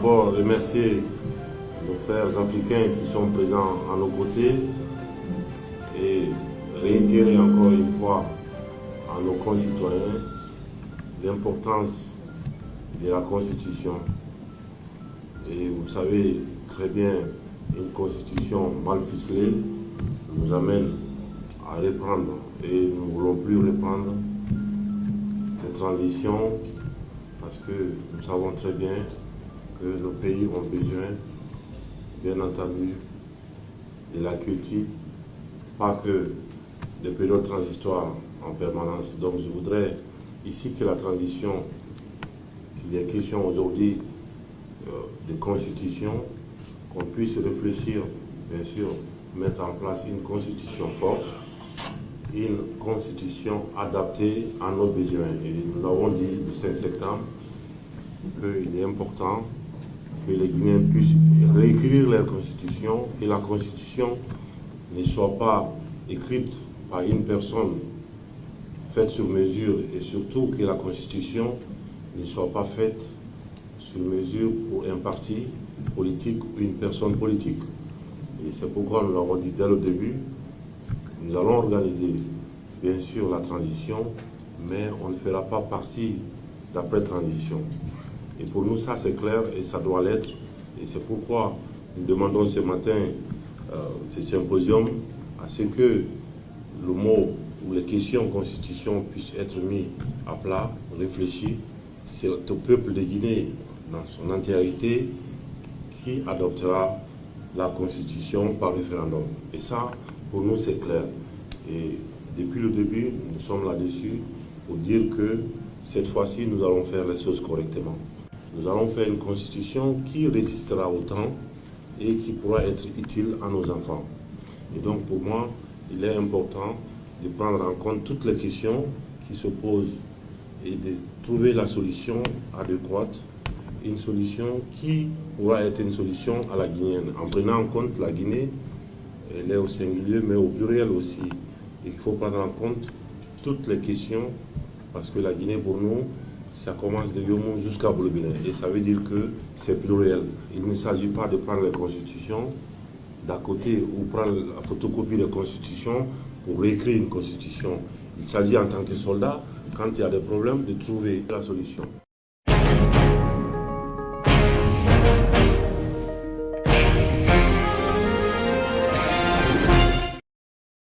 d'abord remercier nos frères africains qui sont présents à nos côtés et réitérer encore une fois à nos concitoyens l'importance de la Constitution. Et vous savez très bien, une Constitution mal ficelée nous amène à reprendre, et nous ne voulons plus reprendre les transitions parce que nous savons très bien que nos pays ont besoin, bien entendu, de la culture, pas que des périodes transitoires en permanence. Donc je voudrais ici que la transition, qu'il y ait question aujourd'hui de constitution, qu'on puisse réfléchir, bien sûr, mettre en place une constitution forte, une constitution adaptée à nos besoins. Et nous l'avons dit le 5 septembre, qu'il est important que les Guinéens puissent réécrire leur constitution, que la constitution ne soit pas écrite par une personne faite sur mesure, et surtout que la constitution ne soit pas faite sur mesure pour un parti politique ou une personne politique. Et c'est pourquoi nous l'avons dit dès le début, que nous allons organiser bien sûr la transition, mais on ne fera pas partie d'après-transition. Et pour nous, ça c'est clair et ça doit l'être. Et c'est pourquoi nous demandons ce matin ce symposium à ce que le mot ou les questions constitution puissent être mis à plat, réfléchis. C'est au peuple de Guinée dans son entièreté qui adoptera la constitution par référendum. Et ça, pour nous, c'est clair. Et depuis le début, nous sommes là-dessus pour dire que cette fois-ci, nous allons faire les choses correctement. Nous allons faire une constitution qui résistera au temps et qui pourra être utile à nos enfants. Et donc, pour moi, il est important de prendre en compte toutes les questions qui se posent et de trouver la solution adéquate, une solution qui pourra être une solution à la guinéenne, en prenant en compte la Guinée, elle est au singulier, mais au pluriel aussi. Il faut prendre en compte toutes les questions, parce que la Guinée, pour nous, ça commence de Yomou jusqu'à Boulebine, et ça veut dire que c'est pluriel. Il ne s'agit pas de prendre les constitutions d'à côté ou prendre la photocopie des constitutions pour réécrire une constitution. Il s'agit en tant que soldat, quand il y a des problèmes, de trouver la solution.